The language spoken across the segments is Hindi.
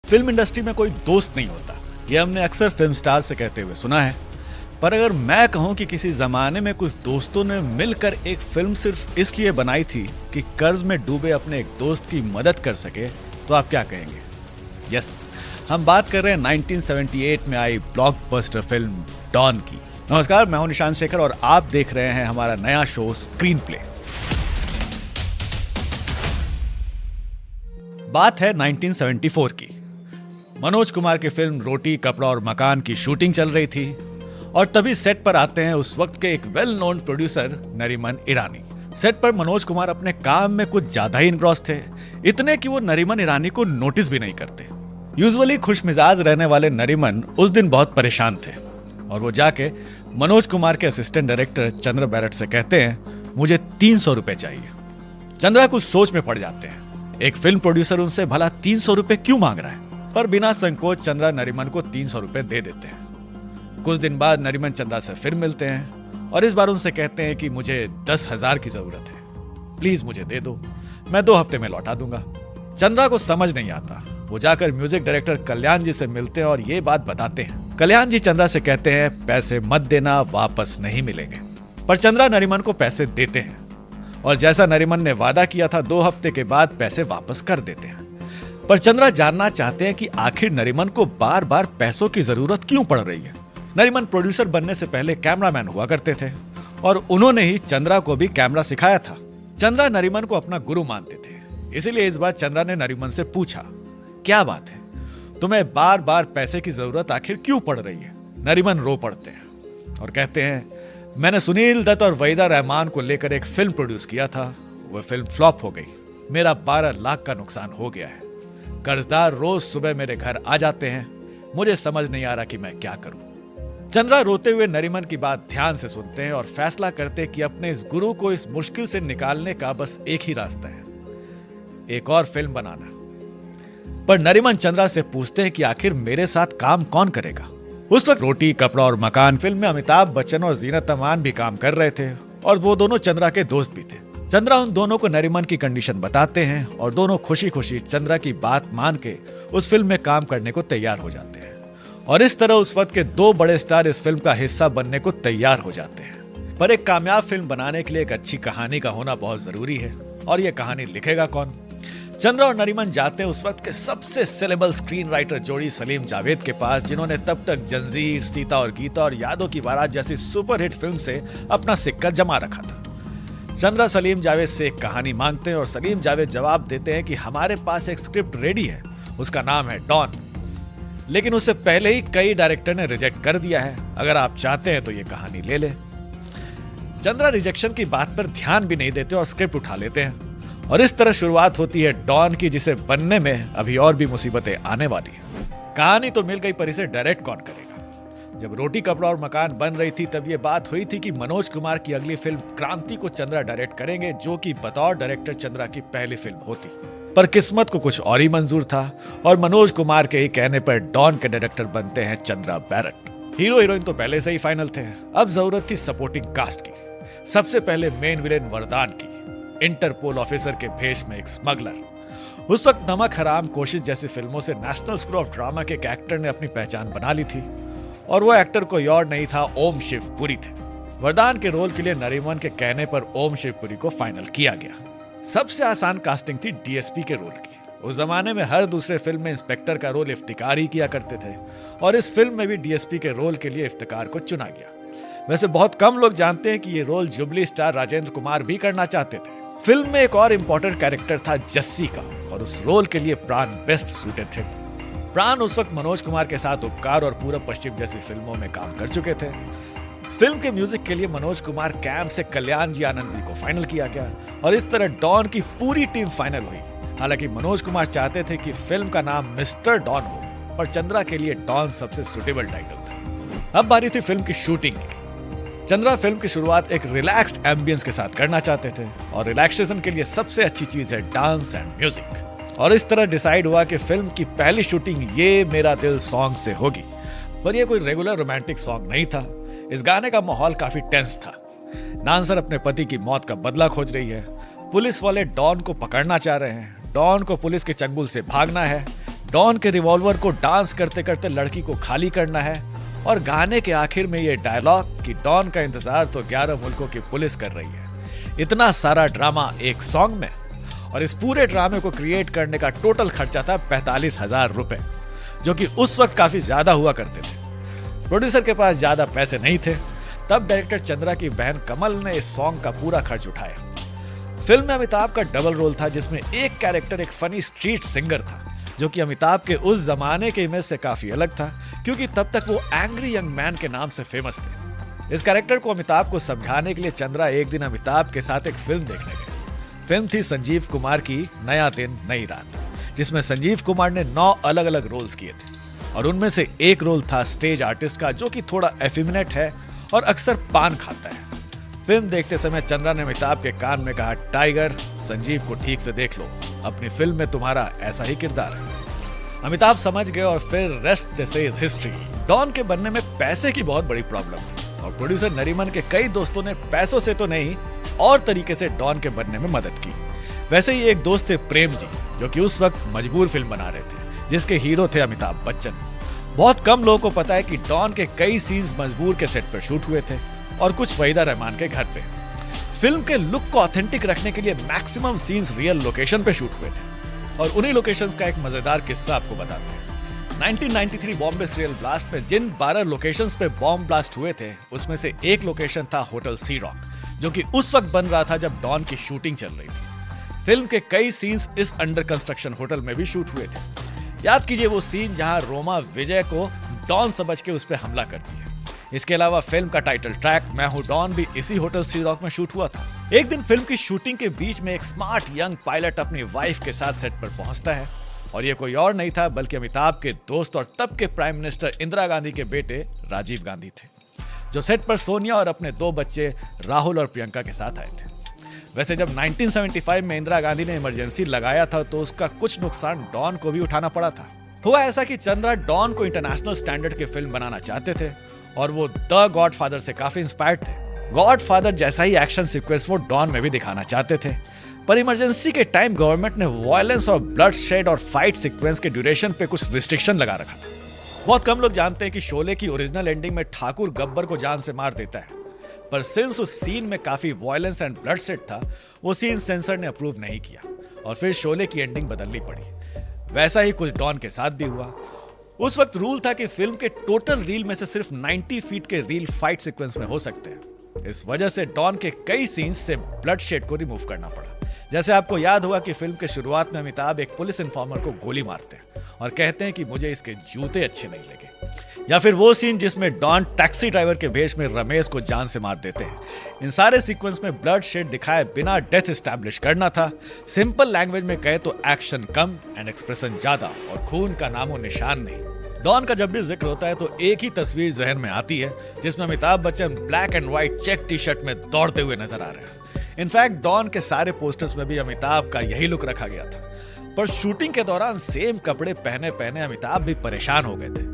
फिल्म इंडस्ट्री में कोई दोस्त नहीं होता, ये हमने अक्सर फिल्म स्टार से कहते हुए सुना है। पर अगर मैं कहूं कि किसी जमाने में कुछ दोस्तों ने मिलकर एक फिल्म सिर्फ इसलिए बनाई थी कि कर्ज में डूबे अपने एक दोस्त की मदद कर सके, तो आप क्या कहेंगे? यस, हम बात कर रहे हैं 1978 में आई ब्लॉकबस्टर फिल्म डॉन की। नमस्कार, मैं हूं निशांत शेखर और आप देख रहे हैं हमारा नया शो स्क्रीन प्ले। बात है 1974 की। मनोज कुमार की फिल्म रोटी कपड़ा और मकान की शूटिंग चल रही थी और तभी सेट पर आते हैं उस वक्त के एक वेल नोन प्रोड्यूसर नरीमन ईरानी। सेट पर मनोज कुमार अपने काम में कुछ ज्यादा ही इनग्रॉस थे, इतने कि वो नरीमन ईरानी को नोटिस भी नहीं करते। यूजुअली खुश मिजाज रहने वाले नरीमन उस दिन बहुत परेशान थे और वो जाके मनोज कुमार के असिस्टेंट डायरेक्टर चंद्र बैरट से कहते हैं, मुझे 300 रुपए चाहिए। चंद्रा कुछ सोच में पड़ जाते हैं, एक फिल्म प्रोड्यूसर उनसे भला 300 रुपए क्यों मांग रहा है? पर बिना संकोच चंद्रा नरीमन को 300 रुपए दे देते हैं। कुछ दिन बाद नरीमन चंद्रा से फिर मिलते हैं और इस बार उनसे कहते हैं कि मुझे 10,000 की जरूरत है, प्लीज मुझे दे दो, मैं 2 हफ्ते में लौटा दूंगा। चंद्रा को समझ नहीं आता, वो जाकर म्यूजिक डायरेक्टर कल्याण जी से मिलते हैं और ये बात बताते हैं। कल्याण जी चंद्रा से कहते हैं, पैसे मत देना, वापस नहीं मिलेंगे। पर चंद्रा नरीमन को पैसे देते हैं और जैसा नरीमन ने वादा किया था 2 हफ्ते के बाद पैसे वापस कर देते हैं। पर चंद्रा जानना चाहते हैं कि आखिर नरीमन को बार बार पैसों की जरूरत क्यों पड़ रही है। नरीमन प्रोड्यूसर बनने से पहले कैमरामैन हुआ करते थे और उन्होंने ही चंद्रा को भी कैमरा सिखाया था। चंद्रा नरीमन को अपना गुरु मानते थे, इसीलिए इस बार चंद्रा ने नरीमन से पूछा, क्या बात है, तुम्हें बार बार पैसे की जरूरत आखिर क्यों पड़ रही है? नरीमन रो पड़ते हैं और कहते हैं, मैंने सुनील दत्त और वहीदा रहमान को लेकर एक फिल्म प्रोड्यूस किया था, वह फिल्म फ्लॉप हो गई, मेरा 12 लाख का नुकसान हो गया है। कर्जदार रोज सुबह मेरे घर आ जाते हैं, मुझे समझ नहीं आ रहा कि मैं क्या करूं। चंद्रा रोते हुए नरीमन की बात ध्यान से सुनते हैं और फैसला करते हैं कि अपने इस गुरु को इस मुश्किल से निकालने का बस एक ही रास्ता है, एक और फिल्म बनाना। पर नरीमन चंद्रा से पूछते हैं कि आखिर मेरे साथ काम कौन करेगा? उस वक्त रोटी कपड़ा और मकान फिल्म में अमिताभ बच्चन और जीनत अमान भी काम कर रहे थे और वो दोनों चंद्रा के दोस्त भी थे। चंद्रा उन दोनों को नरीमन की कंडीशन बताते हैं और दोनों खुशी खुशी चंद्रा की बात मान के उस फिल्म में काम करने को तैयार हो जाते हैं और इस तरह उस वक्त के 2 बड़े स्टार इस फिल्म का हिस्सा बनने को तैयार हो जाते हैं। पर एक कामयाब फिल्म बनाने के लिए एक अच्छी कहानी का होना बहुत जरूरी है और ये कहानी लिखेगा कौन? चंद्रा और नरीमन जाते हैं उस वक्त के सबसे सेलेबल स्क्रीन राइटर जोड़ी सलीम जावेद के पास, जिन्होंने तब तक जंजीर, सीता और गीता और यादों की बारात जैसी सुपरहिट फिल्म से अपना सिक्का जमा रखा था। चंद्रा सलीम जावेद से एक कहानी मांगते हैं और सलीम जावेद जवाब देते हैं कि हमारे पास एक स्क्रिप्ट रेडी है, उसका नाम है डॉन, लेकिन उससे पहले ही कई डायरेक्टर ने रिजेक्ट कर दिया है, अगर आप चाहते हैं तो ये कहानी ले लें। चंद्रा रिजेक्शन की बात पर ध्यान भी नहीं देते और स्क्रिप्ट उठा लेते हैं और इस तरह शुरुआत होती है डॉन की, जिसे बनने में अभी और भी मुसीबतें आने वाली है। कहानी तो मिल गई, पर इसे डायरेक्ट कौन करेगा? जब रोटी कपड़ा और मकान बन रही थी तब ये बात हुई थी कि मनोज कुमार की अगली फिल्म क्रांति को चंद्रा डायरेक्ट करेंगे, जो कि बतौर डायरेक्टर चंद्रा की पहली फिल्म होती। पर किस्मत को कुछ और ही मंजूर था और मनोज कुमार के ही कहने पर डॉन के डायरेक्टर बनते हैं चंद्रा बैरट। हीरो हीरोइन तो पहले से ही फाइनल थे, अब जरूरत थी सपोर्टिंग कास्ट की। सबसे पहले मेन विलेन वरदान की, इंटरपोल ऑफिसर के भेष में एक स्मगलर। उस वक्त नमक हराम, कोशिश जैसी फिल्मों से नेशनल स्कूल ऑफ ड्रामा के एक एक्टर ने अपनी पहचान बना ली थी और वो एक्टर कोई और नहीं था, ओम शिवपुरी थे। वरदान के रोल के लिए नरीमन के कहने पर ओम शिवपुरी को फाइनल किया गया। सबसे आसान कास्टिंग थी डीएसपी के रोल की। उस जमाने में हर दूसरे फिल्म में इंस्पेक्टर का रोल इफ्तिकार ही किया करते थे और इस फिल्म में भी डीएसपी के रोल के लिए इफ्तिकार को चुना गया। वैसे बहुत कम लोग जानते हैं कि ये role jubilee star Rajendra Kumar भी करना चाहते थे। फिल्म में एक और इम्पोर्टेंट कैरेक्टर था जस्सी का और उस रोल के लिए प्राण बेस्ट सूटेड थे। प्राण उस वक्त मनोज कुमार के साथ उपकार और पूरब पश्चिम जैसी फिल्मों में काम कर चुके थे। फिल्म के म्यूजिक के लिए मनोज कुमार कैंप से कल्याण जी आनंद जी को फाइनल किया गया और इस तरह डॉन की पूरी टीम फाइनल हुई। हालांकि मनोज कुमार चाहते थे कि फिल्म का नाम मिस्टर डॉन हो, पर चंद्रा के लिए डॉन सबसे सुटेबल टाइटल था। अब बारी थी फिल्म की शूटिंग की। चंद्रा फिल्म की शुरुआत एक रिलैक्स्ड एम्बियंस के साथ करना चाहते थे और रिलैक्सेशन के लिए सबसे अच्छी चीज है डांस एंड म्यूजिक। और इस तरह डिसाइड हुआ कि फिल्म की पहली शूटिंग ये मेरा दिल सॉन्ग से होगी। पर यह कोई रेगुलर रोमांटिक सॉन्ग नहीं था। इस गाने का माहौल काफी टेंस था। नांसर अपने पति की मौत का बदला खोज रही है, पुलिस वाले डॉन को पकड़ना चाह रहे हैं, डॉन को पुलिस के चंगुल से भागना है, डॉन के रिवॉल्वर को डांस करते करते लड़की को खाली करना है और गाने के आखिर में ये डायलॉग कि डॉन का इंतजार तो 11 मुल्कों की पुलिस कर रही है। इतना सारा ड्रामा एक सॉन्ग में, और इस पूरे ड्रामे को क्रिएट करने का टोटल खर्चा था 45,000 रुपए, जो कि उस वक्त काफी ज्यादा हुआ करते थे। प्रोड्यूसर के पास ज्यादा पैसे नहीं थे, तब डायरेक्टर चंद्रा की बहन कमल ने इस सॉन्ग का पूरा खर्च उठाया। फिल्म में अमिताभ का डबल रोल था, जिसमें एक कैरेक्टर एक फनी स्ट्रीट सिंगर था, जो कि अमिताभ के उस जमाने के इमेज से काफी अलग था, क्योंकि तब तक वो एंग्री यंग मैन के नाम से फेमस थे। इस कैरेक्टर को अमिताभ को समझाने के लिए चंद्रा एक दिन अमिताभ के साथ एक फिल्म देखने गए। फिल्म थी संजीव कुमार की नया दिन नई रात, जिसमें संजीव कुमार ने 9 अलग अलग रोल्स किए थे, और उनमें से एक रोल था स्टेज आर्टिस्ट का, जो कि थोड़ा एफिमिनेट है और अक्सर पान खाता है। फिल्म देखते समय चंद्रा ने अमिताभ के कान में कहा, टाइगर, संजीव को ठीक से देख लो, अपनी फिल्म में तुम्हारा ऐसा ही किरदार है। अमिताभ समझ गए और फिर rest this is history. Don के बनने में पैसे की बहुत बड़ी प्रॉब्लम थी, और प्रोड्यूसर नरीमन के कई दोस्तों ने पैसों से तो नहीं और तरीके से डॉन के बनने में मदद की। वैसे ही एक दोस्त थे प्रेम जी, जो कि उस वक्त मजबूर फिल्म बना रहे थे, जिसके हीरो थे अमिताभ बच्चन। बहुत कम लोगों को पता है कि डॉन के कई सीन्स मजबूर के सेट पर शूट हुए थे और कुछ वहीदा रहमान के घर पे। फिल्म के लुक को ऑथेंटिक रखने के लिए मैक्सिमम सीन्स रियल लोकेशन पे शूट हुए थे, और उन्हीं लोकेशंस का एक मजेदार किस्सा आपको बताते हैं। 1993 बॉम्बे सीरियल ब्लास्ट में जिन 12 लोकेशंस पे बॉम्ब ब्लास्ट हुए थे, उसमें से एक लोकेशन था होटल सी रॉक, जो कि उस वक्त बन रहा था जब डॉन की शूटिंग चल रही थी। फिल्म के कई सीन्स इस अंडर कंस्ट्रक्शन होटल में भी शूट हुए थे। याद कीजिए वो सीन जहां रोमा विजय को डॉन समझ के उस पर हमला करती है। इसके अलावा फिल्म का टाइटल ट्रैक मैं हूं डॉन भी इसी होटल सी रॉक में शूट हुआ था। एक दिन फिल्म की शूटिंग के बीच में एक स्मार्ट यंग पायलट अपनी वाइफ के साथ सेट पर पहुंचता है, और ये कोई और नहीं था बल्कि अमिताभ के दोस्त और तब के प्राइम मिनिस्टर इंदिरा गांधी के बेटे राजीव गांधी थे, जो सेट पर सोनिया और अपने 2 बच्चे राहुल और प्रियंका के साथ आए थे। वैसे जब 1975 में इंदिरा गांधी ने इमरजेंसी लगाया था, तो उसका कुछ नुकसान डॉन को भी उठाना पड़ा था। हुआ ऐसा कि चंद्रा डॉन को इंटरनेशनल स्टैंडर्ड की फिल्म बनाना चाहते थे, और वो द गॉडफादर से काफी इंस्पायर्ड थे। गॉडफादर जैसा ही एक्शन सीक्वेंस वो डॉन में भी दिखाना चाहते थे, पर इमरजेंसी के टाइम गवर्नमेंट ने वायलेंस और ब्लड शेड और फाइट सीक्वेंस के ड्यूरेशन पे कुछ रिस्ट्रिक्शन लगा रखा था। बहुत कम लोग जानते हैं कि शोले की ओरिजिनल एंडिंग में ठाकुर गब्बर को जान से मार देता है, पर सिंस उस सीन में काफी वायलेंस एंड ब्लड शेड था, वो सीन सेंसर ने अप्रूव नहीं किया और फिर शोले की एंडिंग बदलनी पड़ी। वैसा ही कुछ डॉन के साथ भी हुआ। उस वक्त रूल था कि फिल्म के टोटल रील में से सिर्फ 90 फीट के रील फाइट सीक्वेंस में हो सकते हैं। इस वजह से डॉन के कई सीन्स से ब्लड शेड को रिमूव करना पड़ा। जैसे आपको याद होगा कि फिल्म के शुरुआत में अमिताभ एक पुलिस इन्फॉर्मर को गोली मारते हैं और कहते हैं कि मुझे इसके जूते अच्छे नहीं लगे, या फिर वो सीन जिसमें डॉन टैक्सी ड्राइवर के भेष में रमेश को जान से मार देते हैं। इन सारे सीक्वेंस में ब्लड शेड दिखाए बिना डेथ एस्टैब्लिश करना था। सिंपल लैंग्वेज में कहे तो एक्शन कम एंड एक्सप्रेशन ज्यादा, और खून का नामो निशान नहीं। डॉन का जब भी जिक्र होता है तो एक ही तस्वीर जहन में आती है, जिसमें Amitabh Bachchan black and white check T shirt में दौड़ते हुए नजर आ रहे हैं। इनफैक्ट डॉन के सारे पोस्टर्स में भी अमिताभ का यही लुक रखा गया था, पर शूटिंग के दौरान सेम कपड़े पहने पहने अमिताभ भी परेशान हो गए थे।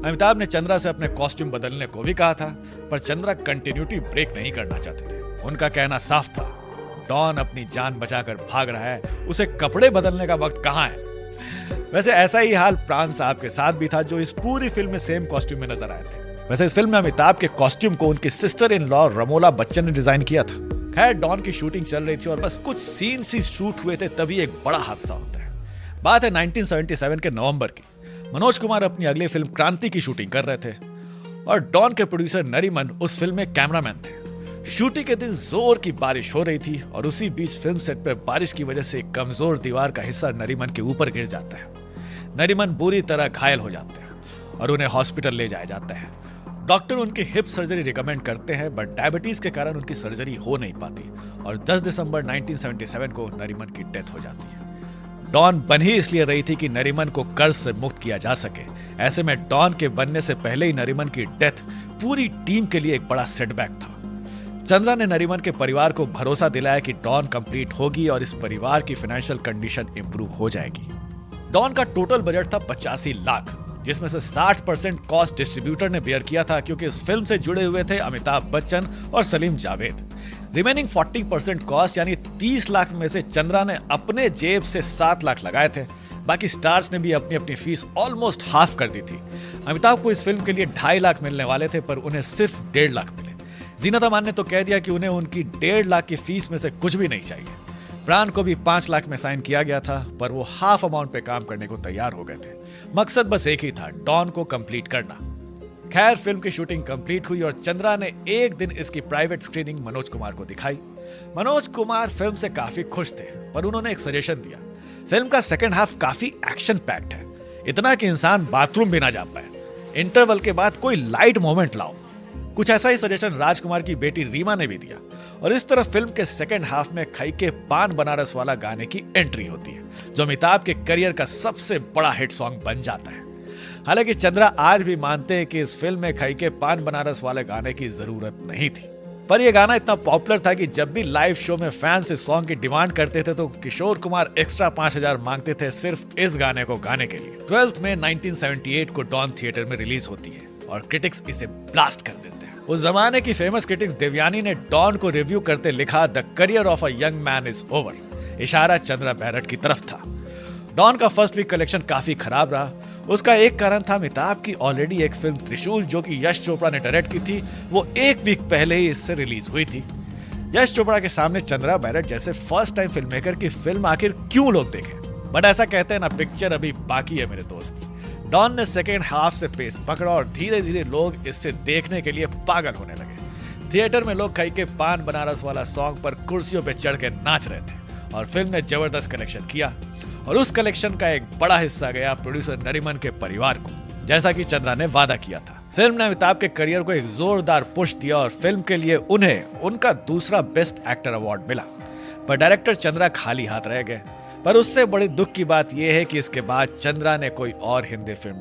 अमिताभ ने चंद्रा से अपने कॉस्ट्यूम बदलने को भी कहा था, पर चंद्रा कंटिन्यूटी ब्रेक नहीं करना चाहते थे। उनका कहना साफ था, डॉन अपनी जान बचाकर भाग रहा है, उसे कपड़े बदलने का वक्त कहाँ है। वैसे ऐसा ही हाल प्राण साहब के साथ भी था, जो इस पूरी फिल्म में सेम कॉस्ट्यूम में नजर आए थे। वैसे इस फिल्म में अमिताभ के कॉस्ट्यूम को उनकी sister in law Ramola Bachchan ने डिजाइन किया था। खैर डॉन की शूटिंग चल रही थी और बस कुछ सीन्स ही शूट हुए थे, तभी एक बड़ा हादसा होता है। बात है 1977 के नवंबर की। मनोज कुमार अपनी अगली फिल्म क्रांति की शूटिंग कर रहे थे और डॉन के प्रोड्यूसर नरीमन उस फिल्म में कैमरामैन थे। शूटिंग के दिन जोर की बारिश हो रही थी और उसी बीच फिल्म सेट पर बारिश की वजह से एक कमजोर दीवार का हिस्सा नरीमन के ऊपर गिर जाता है। नरीमन बुरी तरह घायल हो जाते हैं और उन्हें हॉस्पिटल ले जाया जाता है। डॉक्टर उनकी हिप सर्जरी रिकमेंड करते हैं, बट डायबिटीज के कारण उनकी सर्जरी हो नहीं पाती और 10 दिसंबर 1977 को नरीमन की डेथ हो जाती है। डॉन बन ही इसलिए रही थी कि नरीमन को कर्ज से मुक्त किया जा सके। ऐसे में डॉन के बनने से पहले ही नरीमन की डेथ पूरी टीम के लिए एक बड़ा सेटबैक था। चंद्रा ने नरीमन के परिवार को भरोसा दिलाया कि डॉन कंप्लीट होगी और इस परिवार की फाइनेंशियल कंडीशन इंप्रूव हो जाएगी। डॉन का टोटल बजट था 85 लाख, जिसमें से 60% कॉस्ट डिस्ट्रीब्यूटर ने बेयर किया था, क्योंकि इस फिल्म से जुड़े हुए थे अमिताभ बच्चन और सलीम जावेद। रिमेनिंग 40% कॉस्ट यानी 30 लाख में से चंद्रा ने अपने जेब से 7 लाख लगाए थे, बाकी स्टार्स ने भी अपनी अपनी फीस ऑलमोस्ट हाफ कर दी थी। अमिताभ को इस फिल्म के लिए 2.5 लाख मिलने वाले थे, पर उन्हें सिर्फ 1.5 लाख मिले। जीनत अमान ने तो कह दिया कि उन्हें उनकी 1.5 लाख की फीस में से कुछ भी नहीं चाहिए। प्राण को भी 5 लाख में साइन किया गया था, पर वो हाफ अमाउंट पे काम करने को तैयार हो गए थे। मकसद बस एक ही था, डॉन को कंप्लीट करना। खैर, फिल्म की शूटिंग कंप्लीट हुई और चंद्रा ने एक दिन इसकी प्राइवेट स्क्रीनिंग मनोज कुमार को दिखाई। मनोज कुमार फिल्म से काफी खुश थे, पर उन्होंने एक सजेशन दिया। फिल्म का सेकंड हाफ काफी एक्शन पैक्ड है, इतना कि इंसान बाथरूम भी ना जा पाए। इंटरवल के बाद कोई लाइट मोमेंट लाओ। कुछ ऐसा ही सजेशन राजकुमार की बेटी रीमा ने भी दिया, और इस तरह फिल्म के सेकंड हाफ में खई के पान बनारस वाला गाने की एंट्री होती है, जो अमिताभ के करियर का सबसे बड़ा हिट सॉन्ग बन जाता है। हालांकि चंद्रा आज भी मानते हैं कि इस फिल्म में खई के पान बनारस वाले गाने की जरूरत नहीं थी, पर यह गाना इतना पॉपुलर था कि जब भी लाइव शो में फैंस इस सॉन्ग की डिमांड करते थे तो किशोर कुमार एक्स्ट्रा 5,000 मांगते थे सिर्फ इस गाने को गाने के लिए। 12 मई 1978 को डॉन थिएटर में रिलीज होती है और क्रिटिक्स इसे ब्लास्ट कर देते हैं। उस जमाने की फेमस क्रिटिक्स देवयानी ने डॉन को रिव्यू करते लिखा, the career of a young man is over. इशारा चंद्रा बैरट की तरफ था। डॉन का फर्स्ट वीक कलेक्शन काफी खराब रहा। उसका एक कारण था अमिताभ की ऑलरेडी एक फिल्म त्रिशूल, जो कि यश चोपड़ा ने डायरेक्ट की थी, वो एक वीक पहले ही इससे रिलीज हुई थी। यश चोपड़ा के सामने चंद्रा बैरट जैसे फर्स्ट टाइम फिल्म मेकर की फिल्म आखिर क्यों लोग देखें? बट ऐसा कहते हैं ना, पिक्चर अभी बाकी है मेरे दोस्त। डॉन ने सेकेंड हाफ से पेस पकड़ा और धीरे धीरे लोग इससे देखने के लिए पागल होने लगे। थिएटर में लोग खई के पान बनारस वाला सॉन्ग पर कुर्सियों पे चढ़ के नाच रहे थे और फिल्म ने जबरदस्त कलेक्शन किया, और उस कलेक्शन का एक बड़ा हिस्सा गया प्रोड्यूसर नरीमन के परिवार को, जैसा कि चंद्रा ने वादा किया था। फिल्म ने अमिताभ के करियर को एक जोरदार पुश दिया और फिल्म के लिए उन्हें उनका दूसरा बेस्ट एक्टर अवार्ड मिला, पर डायरेक्टर चंद्रा खाली हाथ रह गए। पर उससे बड़ी दुख की बात यह है कि इसके बाद चंद्रा ने कोई और हिंदी फिल्म